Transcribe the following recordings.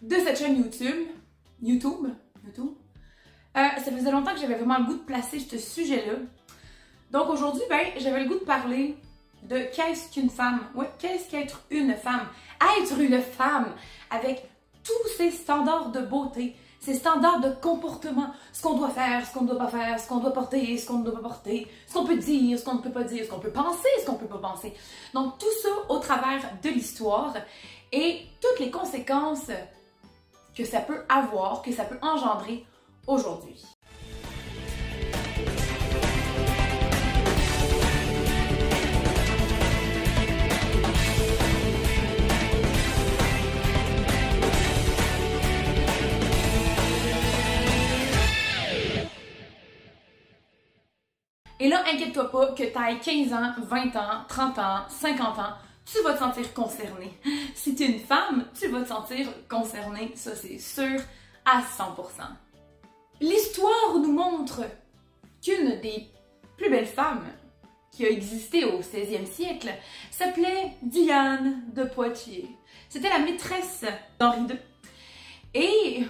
de cette chaîne YouTube. Ça faisait longtemps que j'avais vraiment le goût de placer ce sujet-là. Donc aujourd'hui, j'avais le goût de parler de qu'est-ce qu'une femme. Ouais, qu'est-ce qu'être une femme? Être une femme avec tous ces standards de beauté, ces standards de comportement, ce qu'on doit faire, ce qu'on ne doit pas faire, ce qu'on doit porter, ce qu'on ne doit pas porter, ce qu'on peut dire, ce qu'on ne peut pas dire, ce qu'on peut penser, ce qu'on ne peut pas penser. Donc tout ça au travers de l'histoire et toutes les conséquences que ça peut avoir, que ça peut engendrer aujourd'hui. Et là, inquiète-toi pas que t'ailles 15 ans, 20 ans, 30 ans, 50 ans, tu vas te sentir concerné. Si tu es une femme, tu vas te sentir concerné, ça c'est sûr, à 100%. L'histoire nous montre qu'une des plus belles femmes qui a existé au 16e siècle s'appelait Diane de Poitiers. C'était la maîtresse d'Henri II. Et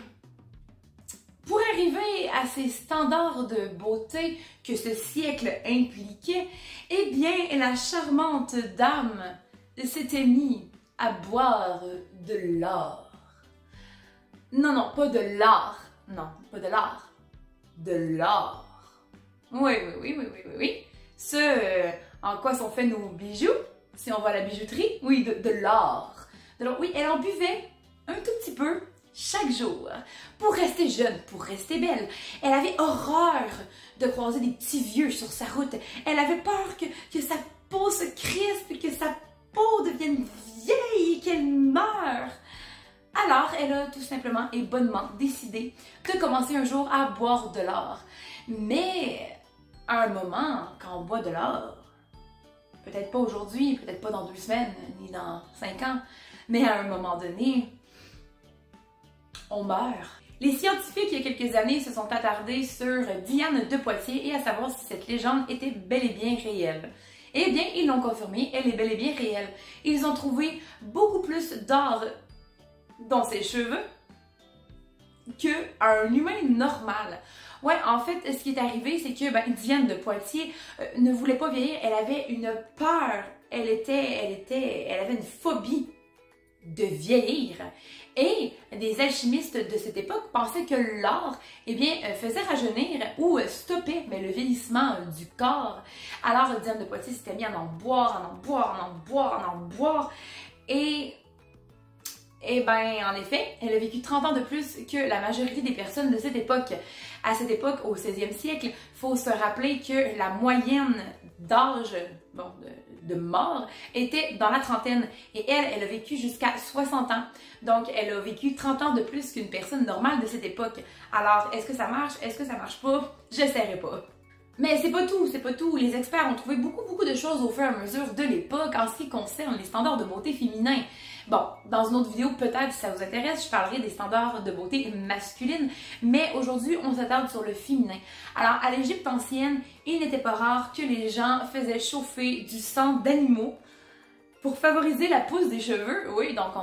pour arriver à ces standards de beauté que ce siècle impliquait, eh bien, la charmante dame s'était mise à boire de l'or. Non, pas de l'art. Non, pas de l'art. De l'or. Oui. En quoi sont faits nos bijoux? Si on va à la bijouterie? Oui, de l'or. Oui, elle en buvait un tout petit peu chaque jour, pour rester jeune, pour rester belle. Elle avait horreur de croiser des petits vieux sur sa route. Elle avait peur que sa peau se crispe, que sa peau devienne vieille et qu'elle meure. Alors, elle a tout simplement et bonnement décidé de commencer un jour à boire de l'or. Mais, à un moment, quand on boit de l'or, peut-être pas aujourd'hui, peut-être pas dans 2 semaines, ni dans 5 ans, mais à un moment donné, on meurt. Les scientifiques, il y a quelques années, se sont attardés sur Diane de Poitiers et à savoir si cette légende était bel et bien réelle. Eh bien, ils l'ont confirmé, elle est bel et bien réelle. Ils ont trouvé beaucoup plus d'or dans ses cheveux qu'un humain normal. Ouais, en fait, ce qui est arrivé, c'est que Diane de Poitiers ne voulait pas vieillir, elle avait une peur, elle avait une phobie de vieillir. Et des alchimistes de cette époque pensaient que l'or, faisait rajeunir ou stoppait le vieillissement du corps. Alors Diane de Poitiers s'était mise à en boire. Et en effet, elle a vécu 30 ans de plus que la majorité des personnes de cette époque. À cette époque, au 16e siècle, il faut se rappeler que la moyenne d'âge de mort était dans la trentaine. Et elle a vécu jusqu'à 60 ans. Donc, elle a vécu 30 ans de plus qu'une personne normale de cette époque. Alors, est-ce que ça marche? Est-ce que ça marche pas? J'essaierai pas. Mais c'est pas tout. Les experts ont trouvé beaucoup de choses au fur et à mesure de l'époque en ce qui concerne les standards de beauté féminins. Bon, dans une autre vidéo, peut-être, si ça vous intéresse, je parlerai des standards de beauté masculine, mais aujourd'hui, on s'attarde sur le féminin. Alors, à l'Égypte ancienne, il n'était pas rare que les gens faisaient chauffer du sang d'animaux pour favoriser la pousse des cheveux. Oui, donc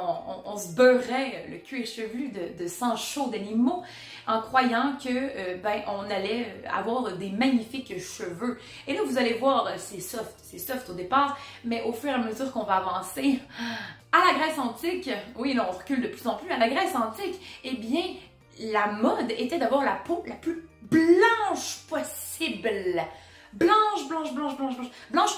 on se beurrait le cuir chevelu de sang chaud d'animaux en croyant que on allait avoir des magnifiques cheveux. Et là, vous allez voir, c'est soft au départ, mais au fur et à mesure qu'on va avancer, à la Grèce antique, oui, là on recule de plus en plus, à la Grèce antique, eh bien, la mode était d'avoir la peau la plus blanche possible. Blanche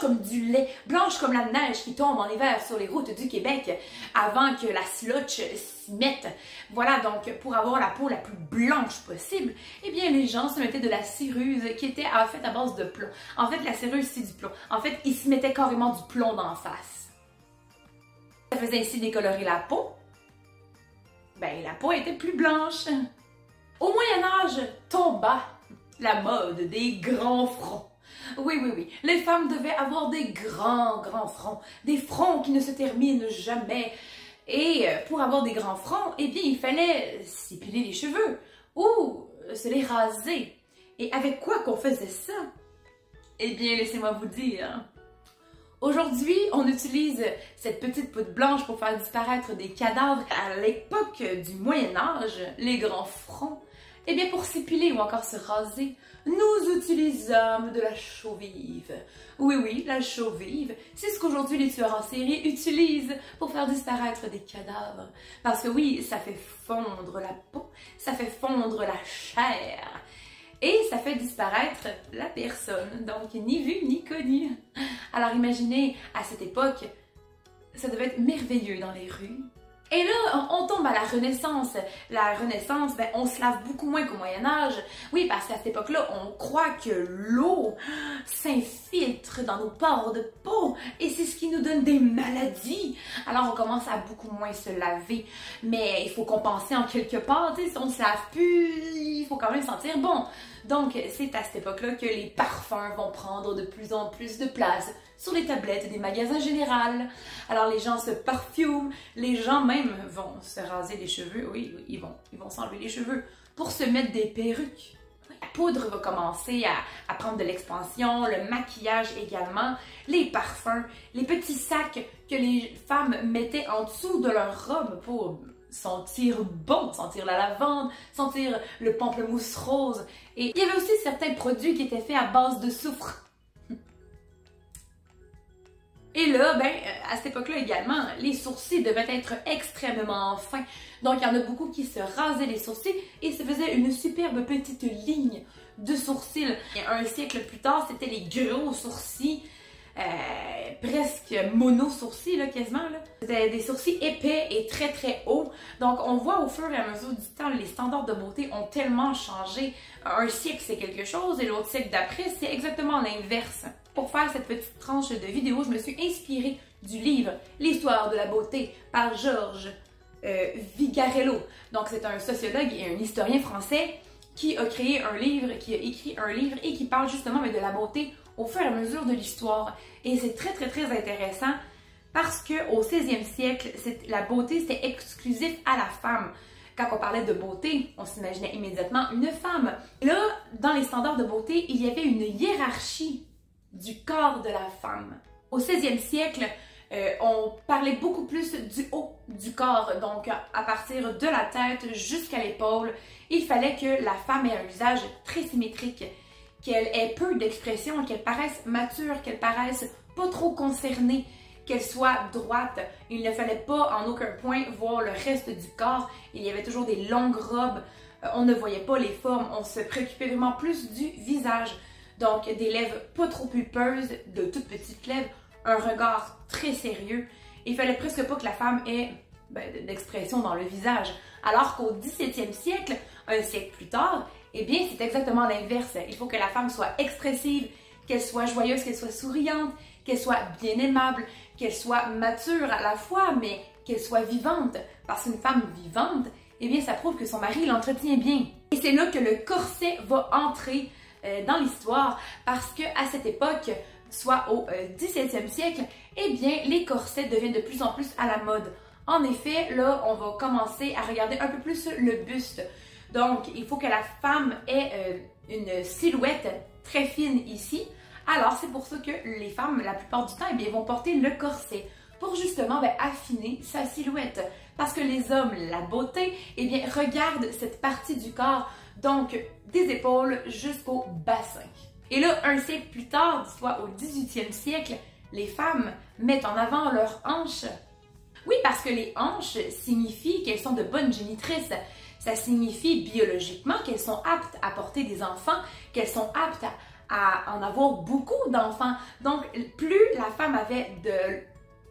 comme du lait, blanche comme la neige qui tombe en hiver sur les routes du Québec avant que la slotch s'y mette. Voilà, donc pour avoir la peau la plus blanche possible, eh bien les gens se mettaient de la céruse qui était en fait à base de plomb. En fait, la céruse c'est du plomb. En fait, ils se mettaient carrément du plomb d'en face. Ça faisait ainsi décolorer la peau. La peau était plus blanche. Au Moyen-Âge tomba la mode des grands fronts. Oui. Les femmes devaient avoir des grands fronts. Des fronts qui ne se terminent jamais. Et pour avoir des grands fronts, eh bien, il fallait s'épiler les cheveux ou se les raser. Et avec quoi qu'on faisait ça? Eh bien, laissez-moi vous dire, Aujourd'hui, on utilise cette petite poudre blanche pour faire disparaître des cadavres. À l'époque du Moyen Âge, les grands fronts, eh bien pour s'épiler ou encore se raser, nous utilisâmes de la chaux-vive. Oui, oui, la chaux-vive, c'est ce qu'aujourd'hui les tueurs en série utilisent pour faire disparaître des cadavres. Parce que oui, ça fait fondre la peau, ça fait fondre la chair. Et ça fait disparaître la personne, donc ni vu ni connu. Alors imaginez, à cette époque, ça devait être merveilleux dans les rues. Et là, on tombe à la Renaissance. La Renaissance, ben, on se lave beaucoup moins qu'au Moyen-Âge. Oui, parce qu'à cette époque-là, on croit que l'eau s'infiltre dans nos pores de peau et c'est ce qui nous donne des maladies. Alors, on commence à beaucoup moins se laver. Mais il faut compenser en quelque part. Tu sais, si on se lave plus, il faut quand même sentir bon. Donc, c'est à cette époque-là que les parfums vont prendre de plus en plus de place sur les tablettes des magasins généraux. Alors, les gens se parfument, les gens même vont se raser les cheveux. Oui, ils vont s'enlever les cheveux pour se mettre des perruques. La poudre va commencer à prendre de l'expansion, le maquillage également, les parfums, les petits sacs que les femmes mettaient en dessous de leur robe pour sentir bon, sentir la lavande, sentir le pamplemousse rose. Et il y avait aussi certains produits qui étaient faits à base de soufre. Et là, ben, à cette époque-là également, les sourcils devaient être extrêmement fins. Donc, il y en a beaucoup qui se rasaient les sourcils et se faisaient une superbe petite ligne de sourcils. Et un siècle plus tard, c'était les gros sourcils, presque mono-sourcils, là, quasiment. C'était des sourcils épais et très très hauts. Donc, on voit au fur et à mesure du temps, les standards de beauté ont tellement changé. Un siècle, c'est quelque chose et l'autre siècle d'après, c'est exactement l'inverse. Pour faire cette petite tranche de vidéo, je me suis inspirée du livre « L'histoire de la beauté » par Georges Vigarello. Donc, c'est un sociologue et un historien français qui a créé un livre, qui a écrit un livre et qui parle justement de la beauté au fur et à mesure de l'histoire. Et c'est très, très, très intéressant parce qu'au 16e siècle, la beauté, c'était exclusif à la femme. Quand on parlait de beauté, on s'imaginait immédiatement une femme. Là, dans les standards de beauté, il y avait une hiérarchie du corps de la femme. Au 16e siècle, on parlait beaucoup plus du haut du corps, donc à partir de la tête jusqu'à l'épaule. Il fallait que la femme ait un visage très symétrique, qu'elle ait peu d'expression, qu'elle paraisse mature, qu'elle paraisse pas trop concernée, qu'elle soit droite. Il ne fallait pas en aucun point voir le reste du corps. Il y avait toujours des longues robes, on ne voyait pas les formes, on se préoccupait vraiment plus du visage. Donc, des lèvres pas trop pulpeuses, de toutes petites lèvres, un regard très sérieux. Il fallait presque pas que la femme ait d'expression dans le visage. Alors qu'au 17e siècle, un siècle plus tard, eh bien, c'est exactement l'inverse. Il faut que la femme soit expressive, qu'elle soit joyeuse, qu'elle soit souriante, qu'elle soit bien aimable, qu'elle soit mature à la fois, mais qu'elle soit vivante. Parce qu'une femme vivante, eh bien, ça prouve que son mari l'entretient bien. Et c'est là que le corset va entrer dans l'histoire, parce que à cette époque, soit au 17e siècle, eh bien, les corsets deviennent de plus en plus à la mode. En effet, là, on va commencer à regarder un peu plus le buste. Donc, il faut que la femme ait une silhouette très fine ici. Alors, c'est pour ça que les femmes, la plupart du temps, eh bien, vont porter le corset pour justement affiner sa silhouette. Parce que les hommes, la beauté, eh bien, regardent cette partie du corps, donc des épaules jusqu'au bassin. Et là, un siècle plus tard, soit au 18e siècle, les femmes mettent en avant leurs hanches. Oui, parce que les hanches signifient qu'elles sont de bonnes génitrices. Ça signifie biologiquement qu'elles sont aptes à porter des enfants, qu'elles sont aptes à en avoir beaucoup d'enfants. Donc, plus la femme avait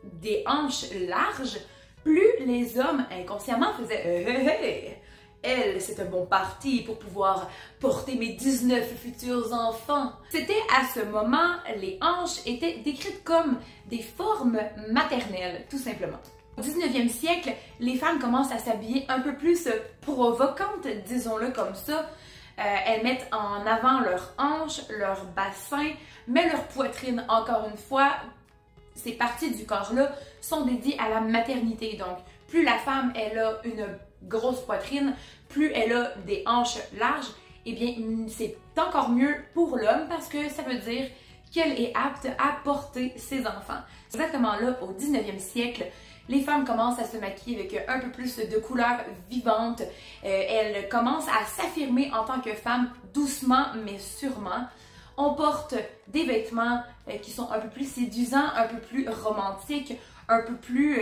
des hanches larges, plus les hommes inconsciemment faisaient elle, c'est un bon parti pour pouvoir porter mes 19 futurs enfants. C'était à ce moment, les hanches étaient décrites comme des formes maternelles, tout simplement. Au 19e siècle, les femmes commencent à s'habiller un peu plus provocantes, disons-le comme ça. Elles mettent en avant leurs hanches, leur bassin, mais leur poitrine, encore une fois, ces parties du corps-là sont dédiées à la maternité. Donc, plus la femme, elle a une grosse poitrine, plus elle a des hanches larges, eh bien, c'est encore mieux pour l'homme parce que ça veut dire qu'elle est apte à porter ses enfants. C'est exactement là, au 19e siècle, les femmes commencent à se maquiller avec un peu plus de couleurs vivantes. Elles commencent à s'affirmer en tant que femmes doucement mais sûrement. On porte des vêtements qui sont un peu plus séduisants, un peu plus romantiques, un peu plus,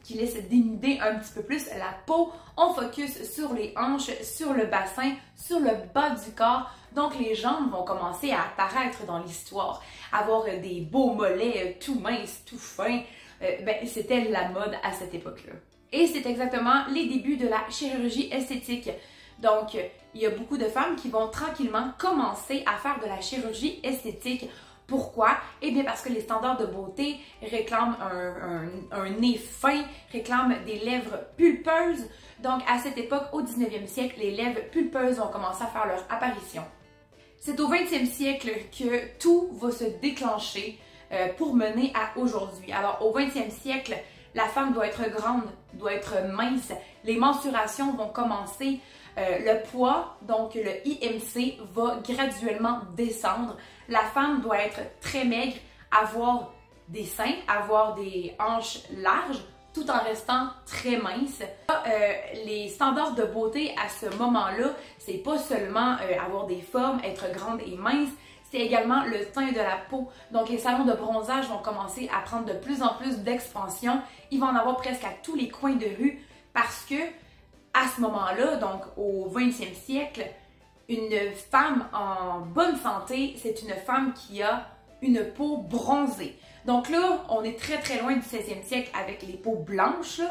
qui laissent dénuder un petit peu plus la peau. On focus sur les hanches, sur le bassin, sur le bas du corps. Donc les jambes vont commencer à apparaître dans l'histoire. Avoir des beaux mollets tout minces, tout fins. C'était la mode à cette époque-là. Et c'est exactement les débuts de la chirurgie esthétique. Donc, il y a beaucoup de femmes qui vont tranquillement commencer à faire de la chirurgie esthétique. Pourquoi? Eh bien parce que les standards de beauté réclament un nez fin, réclament des lèvres pulpeuses. Donc, à cette époque, au 19e siècle, les lèvres pulpeuses vont commencer à faire leur apparition. C'est au 20e siècle que tout va se déclencher pour mener à aujourd'hui. Alors, au 20e siècle, la femme doit être grande, doit être mince, les mensurations vont commencer, le poids, donc le IMC, va graduellement descendre. La femme doit être très maigre, avoir des seins, avoir des hanches larges, tout en restant très mince. Les standards de beauté à ce moment-là, c'est pas seulement avoir des formes, être grande et mince, c'est également le teint de la peau. Donc les salons de bronzage vont commencer à prendre de plus en plus d'expansion. Il va en avoir presque à tous les coins de rue parce que à ce moment-là, donc au 20e siècle, une femme en bonne santé, c'est une femme qui a une peau bronzée. Donc là, on est très très loin du 16e siècle avec les peaux blanches.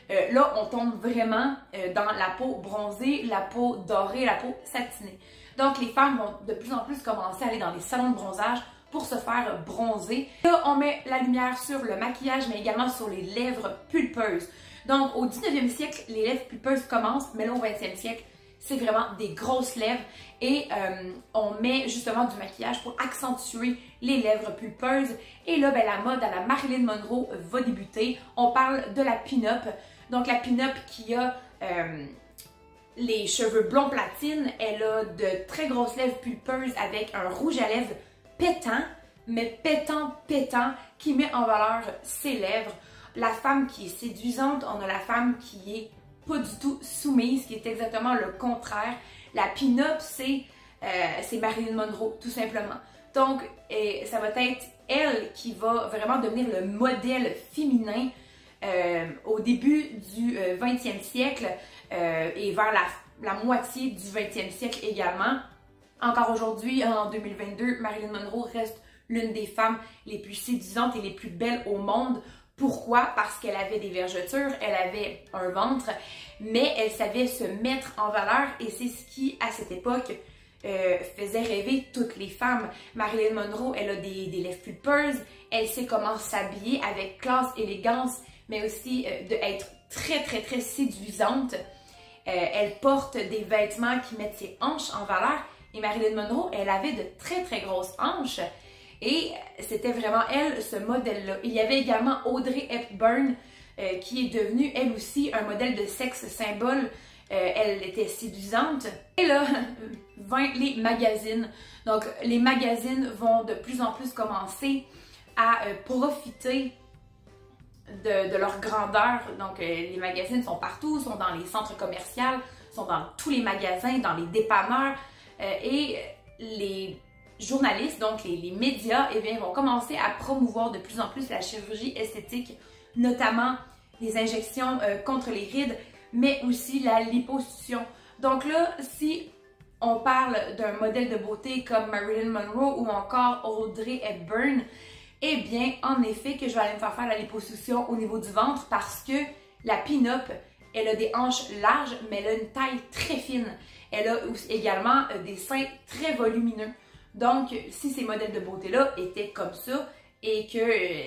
Là, on tombe vraiment dans la peau bronzée, la peau dorée, la peau satinée. Donc les femmes vont de plus en plus commencer à aller dans les salons de bronzage pour se faire bronzer. Là, on met la lumière sur le maquillage, mais également sur les lèvres pulpeuses. Donc au 19e siècle, les lèvres pulpeuses commencent, mais là au 20e siècle, c'est vraiment des grosses lèvres et on met justement du maquillage pour accentuer les lèvres pulpeuses. Et là, la mode à la Marilyn Monroe va débuter. On parle de la pin-up. Donc la pin-up qui a les cheveux blond platine, elle a de très grosses lèvres pulpeuses avec un rouge à lèvres pétant, mais pétant, qui met en valeur ses lèvres. La femme qui est séduisante, on a la femme qui est pas du tout soumise, qui est exactement le contraire. La pin-up, c'est Marilyn Monroe, tout simplement. Donc, ça va être elle qui va vraiment devenir le modèle féminin au début du 20e siècle et vers la moitié du 20e siècle également. Encore aujourd'hui, en 2022, Marilyn Monroe reste l'une des femmes les plus séduisantes et les plus belles au monde. Pourquoi? Parce qu'elle avait des vergetures, elle avait un ventre, mais elle savait se mettre en valeur et c'est ce qui, à cette époque, faisait rêver toutes les femmes. Marilyn Monroe, elle a des lèvres pulpeuses, elle sait comment s'habiller avec classe, élégance, mais aussi d'être très, très, très séduisante. Elle porte des vêtements qui mettent ses hanches en valeur et Marilyn Monroe, elle avait de très, très grosses hanches. Et c'était vraiment elle, ce modèle-là. Il y avait également Audrey Hepburn, qui est devenue, elle aussi, un modèle de sexe symbole. Elle était séduisante. Et là, vint les magazines. Donc, les magazines vont de plus en plus commencer à profiter de leur grandeur. Donc, les magazines sont partout, sont dans les centres commerciaux, sont dans tous les magasins, dans les dépanneurs. Et les journalistes, donc les médias, eh bien, vont commencer à promouvoir de plus en plus la chirurgie esthétique, notamment les injections contre les rides, mais aussi la liposuction. Donc là, si on parle d'un modèle de beauté comme Marilyn Monroe ou encore Audrey Hepburn, eh bien, en effet, que je vais aller me faire la liposuction au niveau du ventre parce que la pin-up, elle a des hanches larges, mais elle a une taille très fine. Elle a également des seins très volumineux. Donc, si ces modèles de beauté-là étaient comme ça et que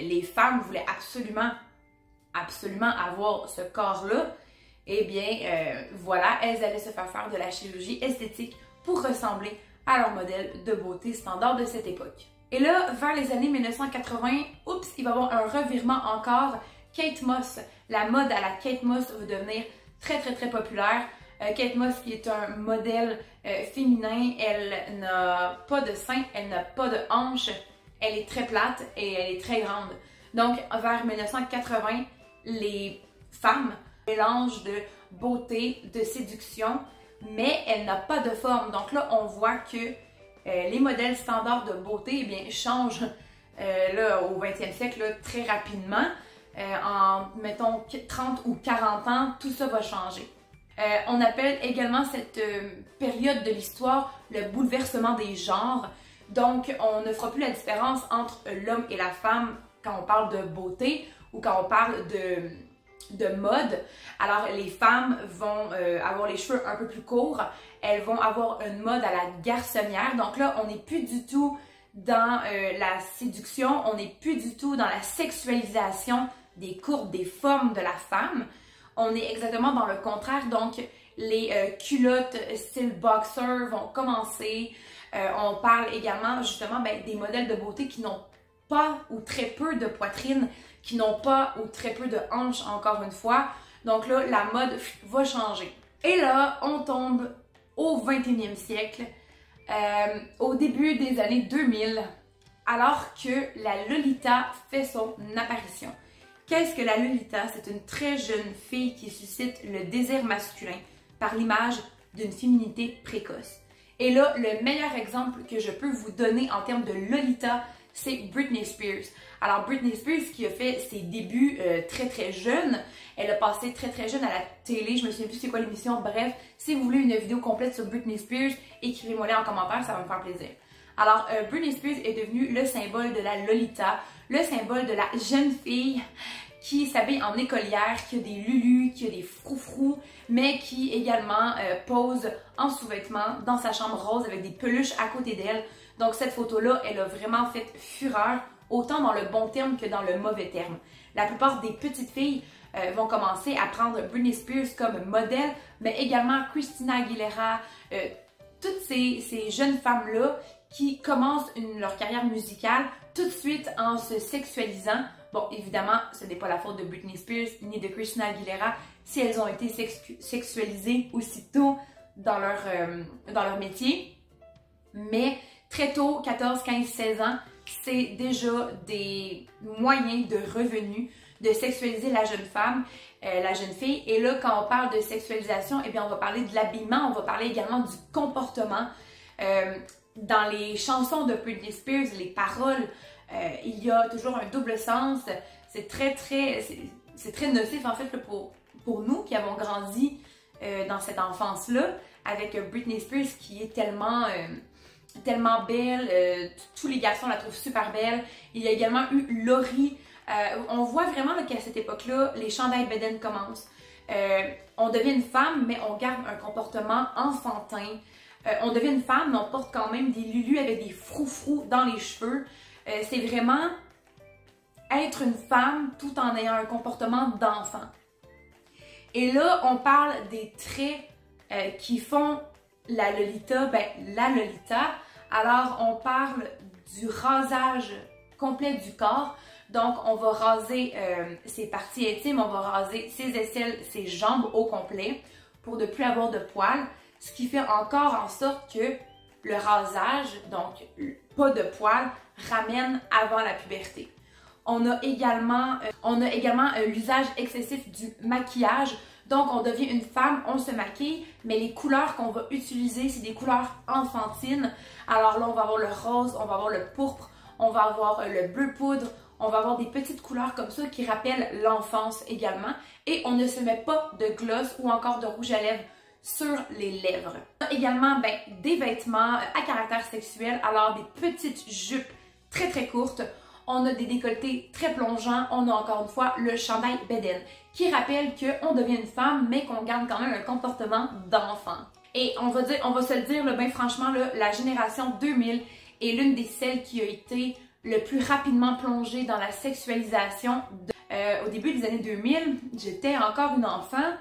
les femmes voulaient absolument avoir ce corps-là, eh bien, voilà, elles allaient se faire de la chirurgie esthétique pour ressembler à leur modèle de beauté standard de cette époque. Et là, vers les années 1980, oups, il va y avoir un revirement encore. Kate Moss, la mode à la Kate Moss va devenir très, très, très populaire. Kate Moss qui est un modèle féminin, elle n'a pas de seins, elle n'a pas de hanches, elle est très plate et elle est très grande. Donc, vers 1980, les femmes mélangent de beauté, de séduction, mais elle n'a pas de forme. Donc là, on voit que les modèles standards de beauté, eh bien, changent là, au 20e siècle là, très rapidement. En, mettons, 30 ou 40 ans, tout ça va changer. On appelle également cette période de l'histoire le bouleversement des genres. Donc, on ne fera plus la différence entre l'homme et la femme quand on parle de beauté ou quand on parle de mode. Alors, les femmes vont avoir les cheveux un peu plus courts. Elles vont avoir une mode à la garçonnière. Donc là, on n'est plus du tout dans la séduction. On n'est plus du tout dans la sexualisation des courbes, des formes de la femme. On est exactement dans le contraire. Donc, les culottes style boxer vont commencer. On parle également, justement, des modèles de beauté qui n'ont pas ou très peu de poitrine, qui n'ont pas ou très peu de hanches, encore une fois. Donc là, la mode va changer. Et là, on tombe au 21e siècle, au début des années 2000, alors que la Lolita fait son apparition. Qu'est-ce que la Lolita? C'est une très jeune fille qui suscite le désir masculin par l'image d'une féminité précoce. Et là, le meilleur exemple que je peux vous donner en termes de Lolita, c'est Britney Spears. Alors, Britney Spears qui a fait ses débuts très jeune, elle a passé très jeune à la télé, je me souviens plus c'est quoi l'émission, bref, si vous voulez une vidéo complète sur Britney Spears, écrivez-moi-les en commentaire, ça va me faire plaisir. Alors, Britney Spears est devenue le symbole de la Lolita, le symbole de la jeune fille qui s'habille en écolière, qui a des lulus, qui a des froufrous, mais qui également pose en sous-vêtements dans sa chambre rose avec des peluches à côté d'elle. Donc cette photo-là, elle a vraiment fait fureur, autant dans le bon terme que dans le mauvais terme. La plupart des petites filles vont commencer à prendre Britney Spears comme modèle, mais également Christina Aguilera, toutes ces jeunes femmes-là qui commencent leur carrière musicale tout de suite en se sexualisant. Bon, évidemment, ce n'est pas la faute de Britney Spears ni de Christina Aguilera si elles ont été sexualisées aussitôt dans leur métier. Mais très tôt, 14, 15, 16 ans, c'est déjà des moyens de revenus de sexualiser la jeune femme, la jeune fille. Et là, quand on parle de sexualisation, eh bien, on va parler de l'habillement, on va parler également du comportement. Dans les chansons de Britney Spears, les paroles, il y a toujours un double sens. C'est très nocif en fait pour nous qui avons grandi dans cette enfance-là avec Britney Spears qui est tellement belle. Tous les garçons la trouvent super belle. Il y a également eu Laurie. On voit vraiment qu'à cette époque-là, les chandails Beden commencent. On devient une femme, mais on garde un comportement enfantin. On devient une femme, mais on porte quand même des lulus avec des froufrous dans les cheveux. C'est vraiment être une femme tout en ayant un comportement d'enfant. Et là, on parle des traits qui font la Lolita. La Lolita, alors on parle du rasage complet du corps. Donc, on va raser ses parties intimes, on va raser ses aisselles, ses jambes au complet pour ne plus avoir de poils. Ce qui fait encore en sorte que le rasage, donc pas de poils, ramène avant la puberté. On a également l'usage excessif du maquillage. Donc, on devient une femme, on se maquille, mais les couleurs qu'on va utiliser, c'est des couleurs enfantines. Alors là, on va avoir le rose, on va avoir le pourpre, on va avoir le bleu poudre, on va avoir des petites couleurs comme ça qui rappellent l'enfance également. Et on ne se met pas de gloss ou encore de rouge à lèvres sur les lèvres. On a également des vêtements à caractère sexuel, alors des petites jupes très courtes. On a des décolletés très plongeants. On a encore une fois le chandail Beden qui rappelle qu'on devient une femme mais qu'on garde quand même un comportement d'enfant. Et on va se le dire, bien franchement, la génération 2000 est l'une des celles qui a été le plus rapidement plongée dans la sexualisation. Au début des années 2000, j'étais encore une enfant.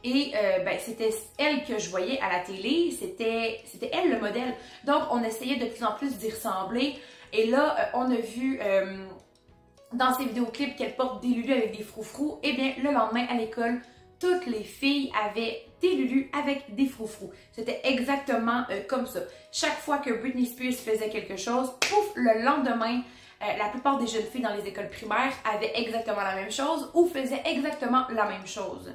Et c'était elle que je voyais à la télé, c'était elle le modèle. Donc, on essayait de plus en plus d'y ressembler. Et là, on a vu dans ses vidéoclips qu'elle porte des lulus avec des froufrous. Et bien, le lendemain à l'école, toutes les filles avaient des lulus avec des froufrous. C'était exactement comme ça. Chaque fois que Britney Spears faisait quelque chose, pouf, le lendemain, La plupart des jeunes filles dans les écoles primaires avaient exactement la même chose ou faisaient exactement la même chose.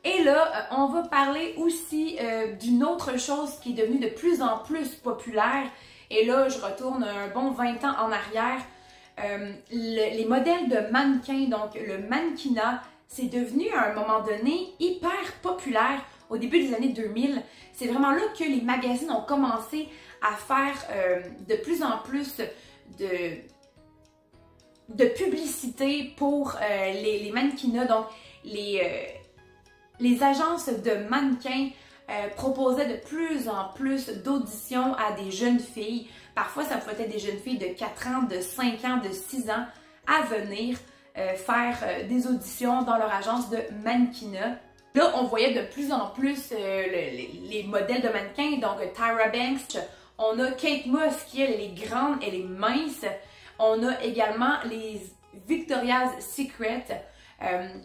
Et là, on va parler aussi d'une autre chose qui est devenue de plus en plus populaire. Et là, je retourne un bon 20 ans en arrière. Les modèles de mannequins, donc le mannequinat, c'est devenu à un moment donné hyper populaire au début des années 2000. C'est vraiment là que les magazines ont commencé à faire de plus en plus de publicité pour les mannequinats. Donc, les agences de mannequins proposaient de plus en plus d'auditions à des jeunes filles. Parfois, ça pouvait être des jeunes filles de 4 ans, de 5 ans, de 6 ans à venir faire des auditions dans leur agence de mannequinat. Là, on voyait de plus en plus les modèles de mannequins. Donc, Tyra Banks, on a Kate Moss qui, elle est grande, elle est mince. On a également les Victoria's Secret.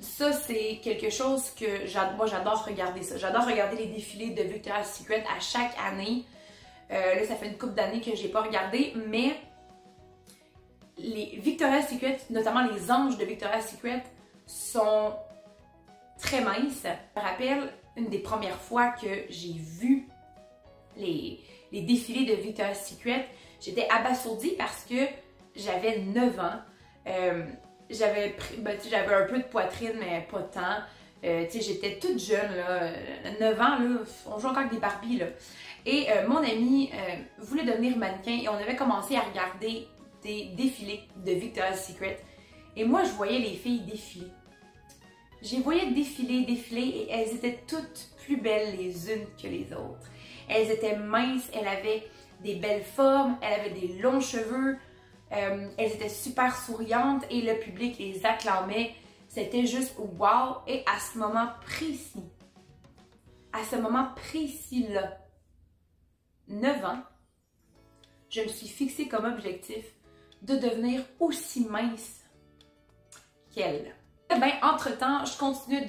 Ça, c'est quelque chose que moi, j'adore regarder ça. J'adore regarder les défilés de Victoria's Secret à chaque année. Là, ça fait une couple d'années que j'ai pas regardé, mais les Victoria's Secret, notamment les anges de Victoria's Secret, sont très minces. Je me rappelle une des premières fois que j'ai vu les défilés de Victoria's Secret, j'étais abasourdie parce que j'avais 9 ans. J'avais un peu de poitrine, mais pas tant. J'étais toute jeune, là, 9 ans, là, on joue encore avec des Barbies, là. Et mon ami voulait devenir mannequin et on avait commencé à regarder des défilés de Victoria's Secret. Et moi, je voyais les filles défiler. Je les voyais défiler et elles étaient toutes plus belles les unes que les autres. Elles étaient minces, elles avaient des belles formes, elles avaient des longs cheveux, elles étaient super souriantes et le public les acclamait. C'était juste wow! Et à ce moment précis-là, 9 ans, je me suis fixée comme objectif de devenir aussi mince qu'elle. Ben, entre-temps, je continuais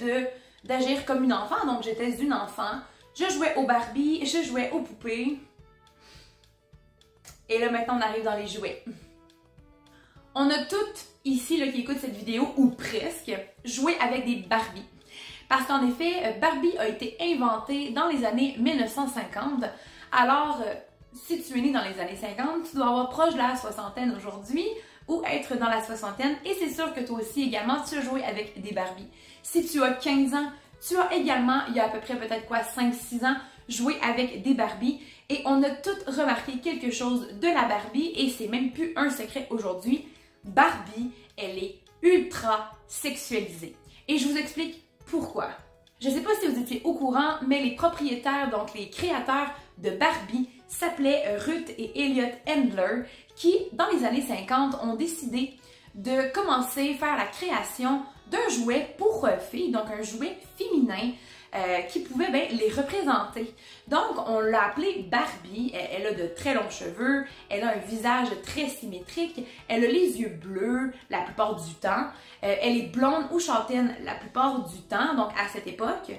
d'agir comme une enfant, donc j'étais une enfant. Je jouais aux Barbie, je jouais aux poupées. Et là, maintenant, on arrive dans les jouets. On a toutes ici là, qui écoutent cette vidéo, ou presque, joué avec des Barbie. Parce qu'en effet, Barbie a été inventée dans les années 1950. Alors, si tu es né dans les années 50, tu dois avoir proche de la soixantaine aujourd'hui ou être dans la soixantaine. Et c'est sûr que toi aussi également, tu as joué avec des Barbie. Si tu as 15 ans, tu as également, il y a à peu près peut-être quoi, 5-6 ans, joué avec des Barbie. Et on a toutes remarqué quelque chose de la Barbie et c'est même plus un secret aujourd'hui. Barbie, elle est ultra sexualisée. Et je vous explique pourquoi. Je ne sais pas si vous étiez au courant, mais les propriétaires, donc les créateurs de Barbie, s'appelaient Ruth et Elliot Handler, qui, dans les années 50, ont décidé de commencer à faire la création d'un jouet pour filles, donc un jouet féminin qui pouvait les représenter. Donc, on l'a appelée Barbie. Elle a de très longs cheveux, elle a un visage très symétrique, elle a les yeux bleus la plupart du temps, elle est blonde ou châtaine la plupart du temps, donc à cette époque,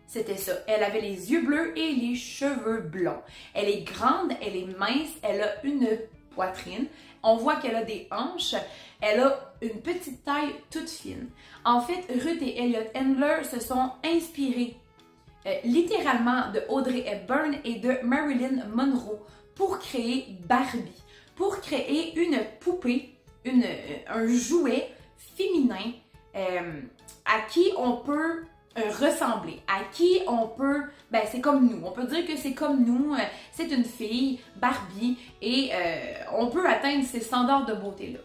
c'était ça. Elle avait les yeux bleus et les cheveux blonds. Elle est grande, elle est mince, elle a une poitrine. On voit qu'elle a des hanches. Elle a une petite taille toute fine. En fait, Ruth et Elliot Handler se sont inspirés littéralement de Audrey Hepburn et de Marilyn Monroe pour créer Barbie, pour créer une poupée, un jouet féminin à qui on peut ressembler, à qui on peut, c'est comme nous, on peut dire que c'est comme nous, c'est une fille, Barbie, et on peut atteindre ces standards de beauté-là.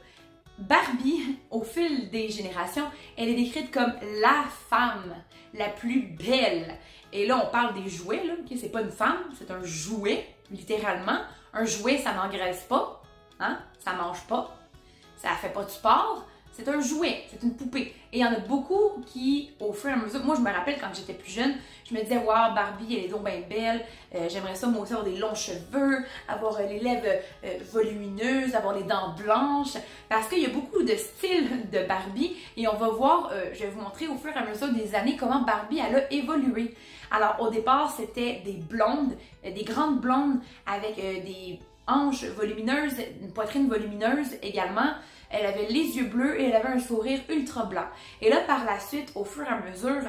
Barbie, au fil des générations, elle est décrite comme la femme la plus belle. Et là, on parle des jouets, là, okay? C'est pas une femme, c'est un jouet, littéralement. Un jouet, ça n'engraisse pas, hein? Ça mange pas, ça fait pas de sport. C'est un jouet, c'est une poupée. Et il y en a beaucoup qui, au fur et à mesure, moi je me rappelle quand j'étais plus jeune, je me disais, waouh, Barbie, elle est donc bien belle, j'aimerais ça moi aussi avoir des longs cheveux, avoir les lèvres volumineuses, avoir les dents blanches, parce qu'il y a beaucoup de styles de Barbie et on va voir, je vais vous montrer au fur et à mesure des années comment Barbie elle a évolué. Alors au départ, c'était des blondes, des grandes blondes avec hanches volumineuses, une poitrine volumineuse également. Elle avait les yeux bleus et elle avait un sourire ultra blanc. Et là, par la suite, au fur et à mesure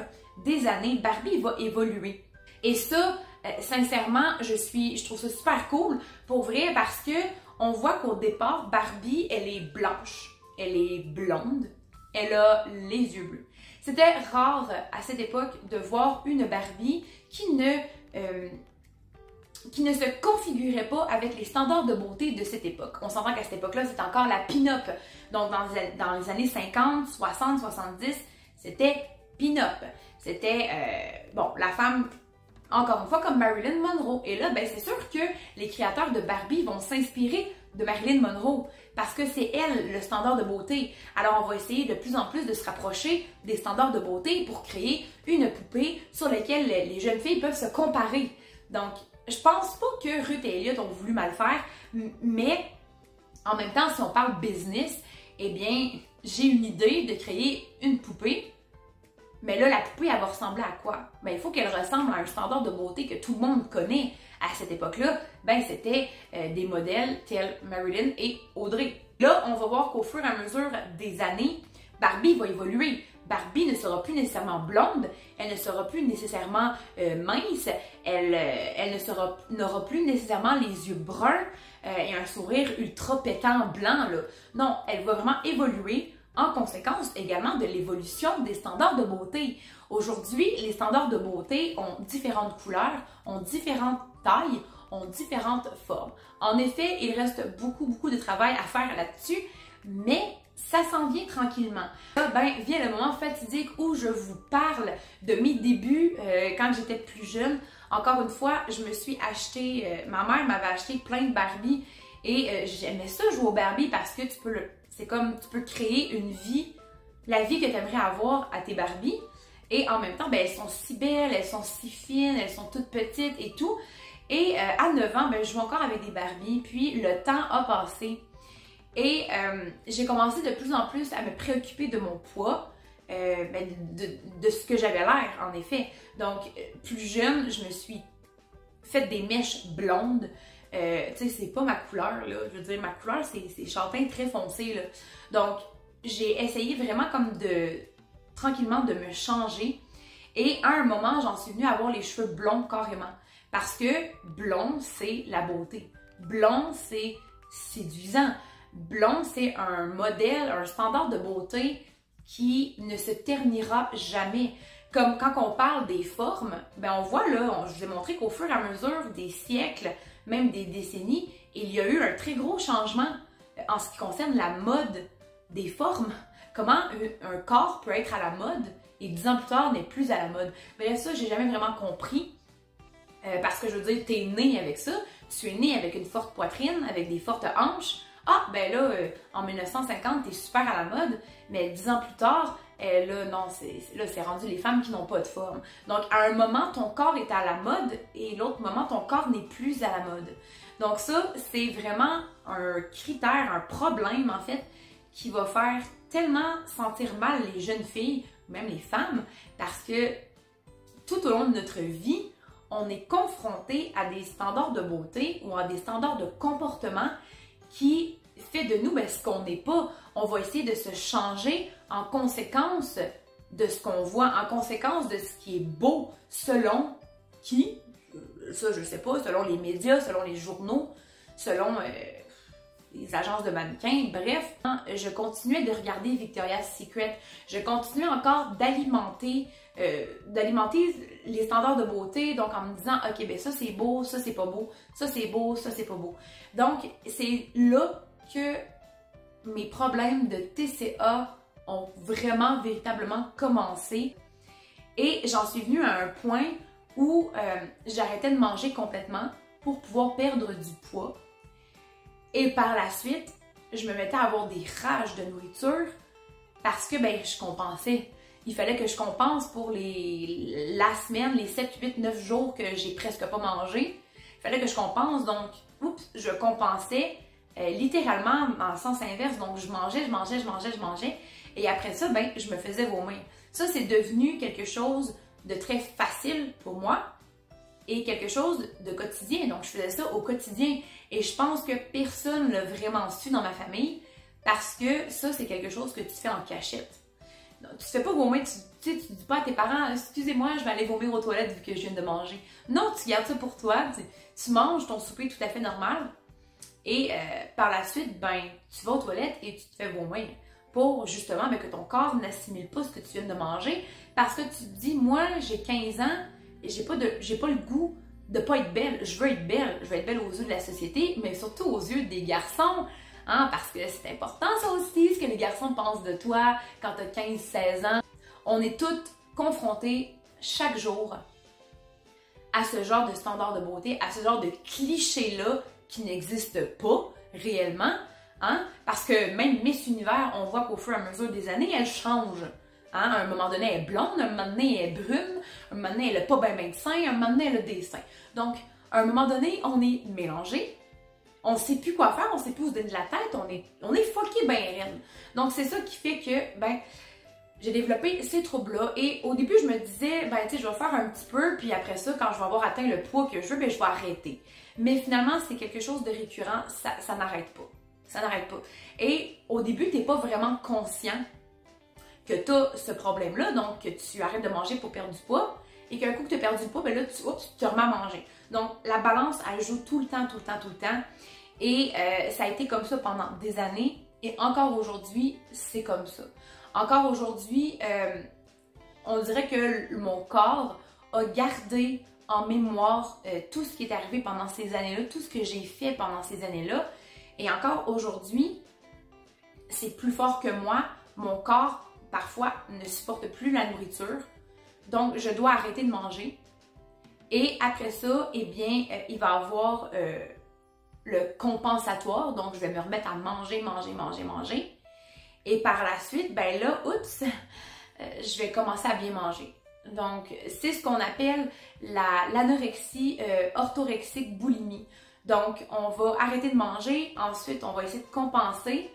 des années, Barbie va évoluer. Et ça, sincèrement, je trouve ça super cool pour vrai parce que on voit qu'au départ, Barbie, elle est blanche, elle est blonde, elle a les yeux bleus. C'était rare à cette époque de voir une Barbie qui ne se configurait pas avec les standards de beauté de cette époque. On s'entend qu'à cette époque-là, c'était encore la pin-up. Donc, dans les années 50, 60, 70, c'était pin-up. C'était, la femme, encore une fois, comme Marilyn Monroe. Et là, ben, c'est sûr que les créateurs de Barbie vont s'inspirer de Marilyn Monroe parce que c'est elle, le standard de beauté. Alors, on va essayer de plus en plus de se rapprocher des standards de beauté pour créer une poupée sur laquelle les jeunes filles peuvent se comparer. Donc, je pense pas que Ruth et Elliot ont voulu mal faire, mais en même temps, si on parle business, eh bien, j'ai une idée de créer une poupée. Mais là, la poupée, elle va ressembler à quoi? Ben, il faut qu'elle ressemble à un standard de beauté que tout le monde connaît. À cette époque-là, ben, c'était des modèles tels Marilyn et Audrey. Là, on va voir qu'au fur et à mesure des années, Barbie va évoluer. Barbie ne sera plus nécessairement blonde, elle ne sera plus nécessairement mince, elle n'aura plus nécessairement les yeux bruns et un sourire ultra pétant blanc, là. Non, elle va vraiment évoluer en conséquence également de l'évolution des standards de beauté. Aujourd'hui, les standards de beauté ont différentes couleurs, ont différentes tailles, ont différentes formes. En effet, il reste beaucoup de travail à faire là-dessus, mais ça s'en vient tranquillement. Là, ben, vient le moment fatidique où je vous parle de mes débuts quand j'étais plus jeune. Encore une fois, je me suis acheté, ma mère m'avait acheté plein de Barbie et j'aimais ça jouer aux Barbie parce que c'est comme tu peux créer une vie, la vie que tu aimerais avoir à tes Barbies. Et en même temps, ben, elles sont si belles, elles sont si fines, elles sont toutes petites et tout. Et à 9 ans, ben, je joue encore avec des Barbies, puis le temps a passé. Et j'ai commencé de plus en plus à me préoccuper de mon poids, de ce que j'avais l'air, en effet. Donc, plus jeune, je me suis fait des mèches blondes. Tu sais, c'est pas ma couleur, là. Je veux dire, ma couleur, c'est châtain très foncé, là. Donc, j'ai essayé vraiment comme tranquillement de me changer. Et à un moment, j'en suis venue à avoir les cheveux blonds carrément. Parce que blond, c'est la beauté. Blond, c'est séduisant. Blond, c'est un modèle, un standard de beauté qui ne se ternira jamais. Comme quand on parle des formes, ben on voit là, je vous ai montré qu'au fur et à mesure des siècles, même des décennies, il y a eu un très gros changement en ce qui concerne la mode des formes. Comment un corps peut être à la mode et 10 ans plus tard n'est plus à la mode. Bref, ça, j'ai jamais vraiment compris. Parce que je veux dire, t'es né avec ça, tu es né avec une forte poitrine, avec des fortes hanches. Ah, ben là, en 1950, t'es super à la mode, mais 10 ans plus tard, là, non, c'est rendu les femmes qui n'ont pas de forme. Donc, à un moment, ton corps est à la mode et l'autre moment, ton corps n'est plus à la mode. Donc ça, c'est vraiment un critère, un problème, en fait, qui va faire tellement sentir mal les jeunes filles, même les femmes, parce que tout au long de notre vie, on est confronté à des standards de beauté ou à des standards de comportement qui fait de nous ce qu'on n'est pas. On va essayer de se changer en conséquence de ce qu'on voit, en conséquence de ce qui est beau, selon qui, ça je sais pas, selon les médias, selon les journaux, selon les agences de mannequins, bref. Je continuais de regarder Victoria's Secret, je continuais encore d'alimenter les standards de beauté, donc en me disant, ok, ben ça c'est beau, ça c'est pas beau, ça c'est beau, ça c'est pas beau. Donc c'est là que mes problèmes de TCA ont vraiment, véritablement commencé. Et j'en suis venue à un point où j'arrêtais de manger complètement pour pouvoir perdre du poids. Et par la suite, je me mettais à avoir des rages de nourriture parce que ben, je compensais. Il fallait que je compense pour la semaine, les 7, 8, 9 jours que j'ai presque pas mangé. Il fallait que je compense, donc, oups, je compensais littéralement dans le sens inverse. Donc, je mangeais. Et après ça, ben, je me faisais vomir. Ça, c'est devenu quelque chose de très facile pour moi. est quelque chose de quotidien. Donc, je faisais ça au quotidien. Et je pense que personne ne l'a vraiment su dans ma famille parce que ça, c'est quelque chose que tu fais en cachette. Donc, tu te fais pas vomir, tu dis pas à tes parents « Excusez-moi, je vais aller vomir aux toilettes vu que je viens de manger. » Non, tu gardes ça pour toi. Tu manges ton souper tout à fait normal. Et par la suite, ben, tu vas aux toilettes et tu te fais vomir pour justement que ton corps n'assimile pas ce que tu viens de manger parce que tu te dis, moi, j'ai 15 ans et j'ai pas le goût de pas être belle. Je veux être belle. Je veux être belle aux yeux de la société, mais surtout aux yeux des garçons. Hein, parce que c'est important ça aussi, ce que les garçons pensent de toi quand tu as 15-16 ans. On est toutes confrontées chaque jour à ce genre de standard de beauté, à ce genre de clichés-là qui n'existent pas réellement. Hein? Parce que même Miss Univers, on voit qu'au fur et à mesure des années, elle change. Hein? À un moment donné, elle est blonde, à un moment donné, elle est brune, à un moment donné, elle n'a pas bien de seins, à un moment donné, elle a des seins. Donc, à un moment donné, on est mélangé. On ne sait plus quoi faire, on ne sait plus où se donner de la tête, on est fucké ben raide. Donc, c'est ça qui fait que, ben, j'ai développé ces troubles-là. Et au début, je me disais, ben, tu sais, je vais faire un petit peu, puis après ça, quand je vais avoir atteint le poids que je veux, ben, je vais arrêter. Mais finalement, c'est quelque chose de récurrent, ça n'arrête pas. Ça n'arrête pas. Et au début, tu n'es pas vraiment conscient que tu as ce problème-là, donc que tu arrêtes de manger pour perdre du poids, et qu'un coup que tu as perdu du poids, ben là, tu te remets à manger. Donc, la balance, elle joue tout le temps, tout le temps, tout le temps. Et ça a été comme ça pendant des années. Et encore aujourd'hui, c'est comme ça. Encore aujourd'hui, on dirait que mon corps a gardé en mémoire tout ce qui est arrivé pendant ces années-là, tout ce que j'ai fait pendant ces années-là. Et encore aujourd'hui, c'est plus fort que moi. Mon corps, parfois, ne supporte plus la nourriture. Donc, je dois arrêter de manger. Et après ça, eh bien, il va y avoir le compensatoire. Donc, je vais me remettre à manger. Et par la suite, ben là, oups, je vais commencer à bien manger. Donc, c'est ce qu'on appelle l'anorexie orthorexique boulimie. Donc, on va arrêter de manger. Ensuite, on va essayer de compenser.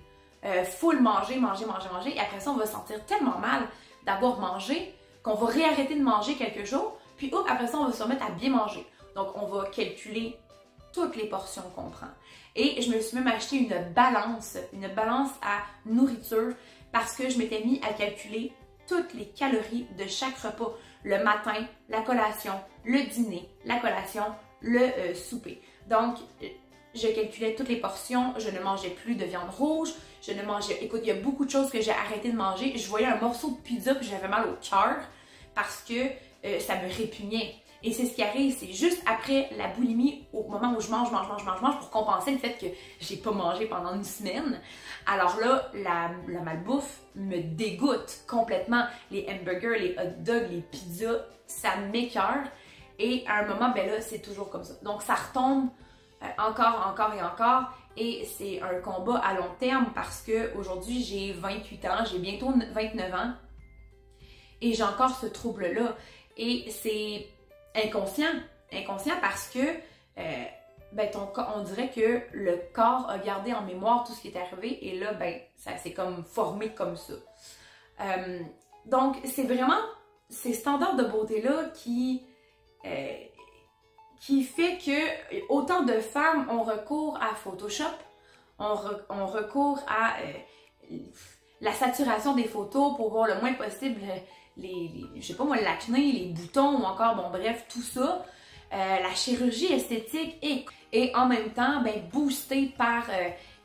Full manger. Et après ça, on va se sentir tellement mal d'avoir mangé qu'on va réarrêter de manger quelques jours. Puis, après ça, on va se remettre à bien manger. Donc, on va calculer toutes les portions qu'on prend. Et je me suis même acheté une balance à nourriture parce que je m'étais mis à calculer toutes les calories de chaque repas. Le matin, la collation, le dîner, la collation, le souper. Donc, je calculais toutes les portions, je ne mangeais plus de viande rouge, écoute, il y a beaucoup de choses que j'ai arrêté de manger. Je voyais un morceau de pizza puis j'avais mal au cœur parce que ça me répugnait. Et c'est ce qui arrive, c'est juste après la boulimie, au moment où je mange pour compenser le fait que j'ai pas mangé pendant une semaine. Alors là, la malbouffe me dégoûte complètement. Les hamburgers, les hot dogs, les pizzas, ça m'écœure. Et à un moment, ben là, c'est toujours comme ça. Donc ça retombe encore. Et c'est un combat à long terme parce que aujourd'hui j'ai 28 ans, j'ai bientôt 29 ans. Et j'ai encore ce trouble-là. Et c'est inconscient parce que ben on dirait que le corps a gardé en mémoire tout ce qui est arrivé et là, ben, ça s'est comme formé comme ça. Donc, c'est vraiment ces standards de beauté-là qui fait que autant de femmes ont recours à Photoshop, ont recours à la saturation des photos pour voir le moins possible je sais pas moi, l'acné, les boutons ou encore, bon bref, tout ça. La chirurgie esthétique et en même temps, ben, boostée par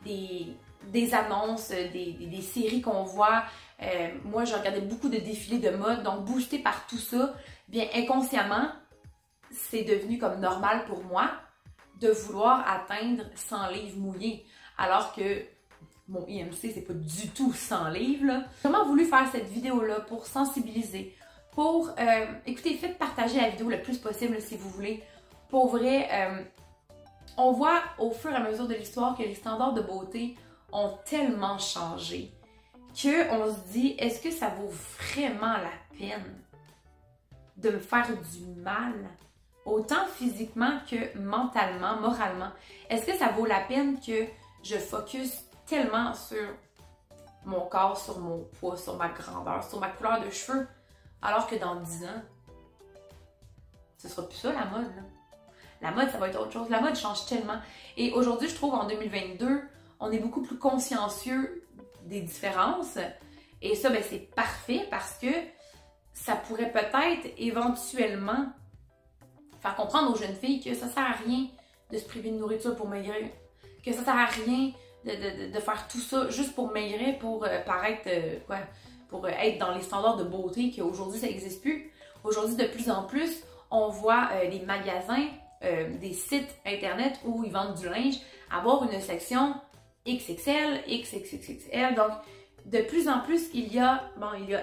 des annonces, des séries qu'on voit. Moi, je regardais beaucoup de défilés de mode, donc boostée par tout ça, bien inconsciemment, c'est devenu comme normal pour moi de vouloir atteindre 100 livres mouillés, alors que mon IMC, c'est pas du tout 100 livres. J'ai vraiment voulu faire cette vidéo-là pour sensibiliser, pour, écoutez, faites partager la vidéo le plus possible si vous voulez. Pour vrai, on voit au fur et à mesure de l'histoire que les standards de beauté ont tellement changé qu'on se dit, est-ce que ça vaut vraiment la peine de me faire du mal, autant physiquement que mentalement, moralement? Est-ce que ça vaut la peine que je focus tellement sur mon corps, sur mon poids, sur ma grandeur, sur ma couleur de cheveux, alors que dans 10 ans, ce sera plus ça la mode, là. La mode, ça va être autre chose. La mode change tellement. Et aujourd'hui, je trouve, en 2022, on est beaucoup plus consciencieux des différences. Et ça, ben, c'est parfait parce que ça pourrait peut-être éventuellement faire comprendre aux jeunes filles que ça sert à rien de se priver de nourriture pour maigrir. Que ça sert à rien de faire tout ça juste pour maigrir, pour paraître, pour être dans les standards de beauté qu'aujourd'hui, ça n'existe plus. Aujourd'hui, de plus en plus, on voit des magasins, des sites internet où ils vendent du linge, avoir une section XXL, XXXL. Donc, de plus en plus, il y a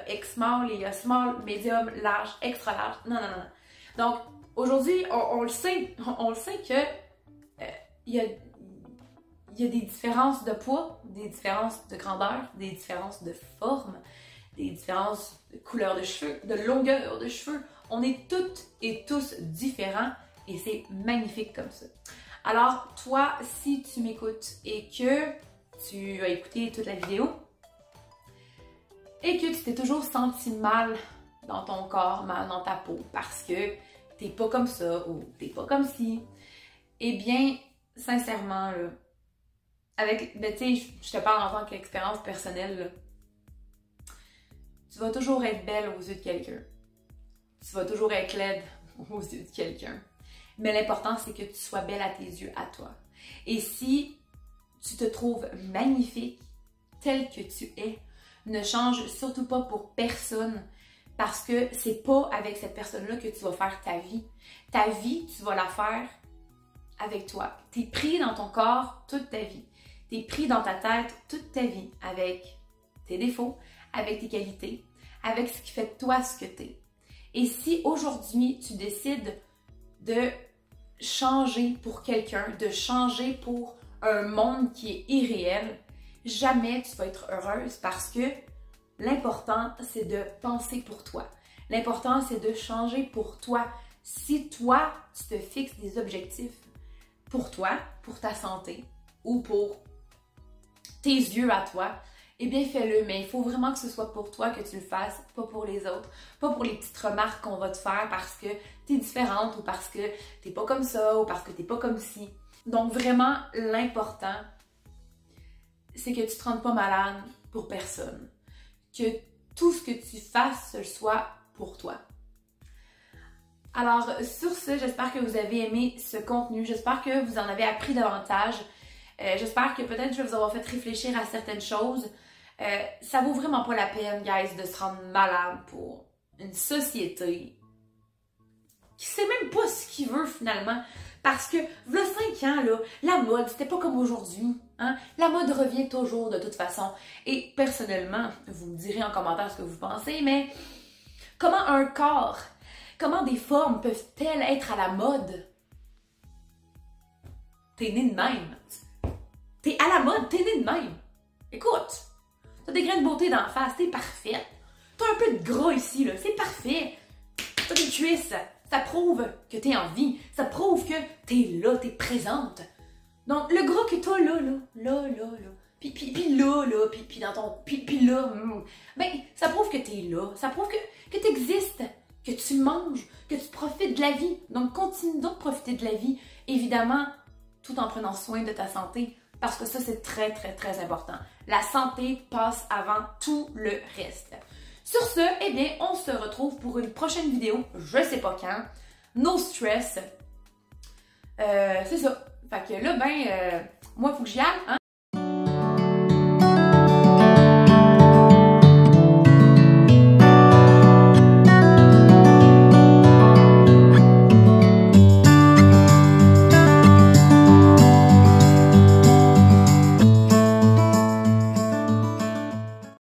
X-small, il y a small, medium, large, extra large. Non. Donc, aujourd'hui, on le sait que il y a des différences de poids, des différences de grandeur, des différences de forme, des différences de couleur de cheveux, de longueur de cheveux. On est toutes et tous différents et c'est magnifique comme ça. Alors, toi, si tu m'écoutes et que tu as écouté toute la vidéo et que tu t'es toujours senti mal dans ton corps, mal dans ta peau parce que t'es pas comme ça ou t'es pas comme ci, eh bien, sincèrement, là, tu sais, je te parle en tant qu'expérience personnelle, là, tu vas toujours être belle aux yeux de quelqu'un. Tu vas toujours être laide aux yeux de quelqu'un. Mais l'important, c'est que tu sois belle à tes yeux, à toi. Et si tu te trouves magnifique, tel que tu es, ne change surtout pas pour personne parce que c'est pas avec cette personne-là que tu vas faire ta vie. Ta vie, tu vas la faire avec toi. Tu es pris dans ton corps toute ta vie. Tu es pris dans ta tête toute ta vie avec tes défauts, avec tes qualités, avec ce qui fait de toi ce que tu es. Et si aujourd'hui, tu décides de changer pour quelqu'un, de changer pour un monde qui est irréel, jamais tu vas être heureuse parce que l'important, c'est de penser pour toi. L'important, c'est de changer pour toi. Si toi, tu te fixes des objectifs pour toi, pour ta santé ou pour tes yeux à toi, eh bien fais-le, mais il faut vraiment que ce soit pour toi que tu le fasses, pas pour les autres, pas pour les petites remarques qu'on va te faire parce que t'es différente ou parce que t'es pas comme ça ou parce que t'es pas comme ci. Donc vraiment, l'important, c'est que tu te rendes pas malade pour personne, que tout ce que tu fasses, ce soit pour toi. Alors, sur ce, j'espère que vous avez aimé ce contenu, j'espère que vous en avez appris davantage, j'espère que peut-être je vais vous avoir fait réfléchir à certaines choses. Ça vaut vraiment pas la peine, guys, de se rendre malade pour une société qui sait même pas ce qu'il veut finalement. Parce que, v'là 5 ans, là, la mode, c'était pas comme aujourd'hui. Hein? La mode revient toujours de toute façon. Et personnellement, vous me direz en commentaire ce que vous pensez, mais comment un corps, comment des formes peuvent-elles être à la mode? T'es né de même. T'es à la mode, t'es né de même. Écoute, t'as des grains de beauté d'en face, t'es parfaite. T'as un peu de gras ici, là, c'est parfait. T'as des cuisses, ça prouve que t'es en vie. Ça prouve que t'es là, t'es présente. Donc, le gras que t'as là, puis là, puis dans ton... Puis là, ben, ça prouve que t'es là. Ça prouve que t'existes, que tu manges, que tu profites de la vie. Donc, continue donc de profiter de la vie, évidemment, tout en prenant soin de ta santé. Parce que ça, c'est très, très, très important. La santé passe avant tout le reste. Sur ce, eh bien, on se retrouve pour une prochaine vidéo. Je sais pas quand. No stress. C'est ça. Fait que là, moi, il faut que j'y aille. Hein?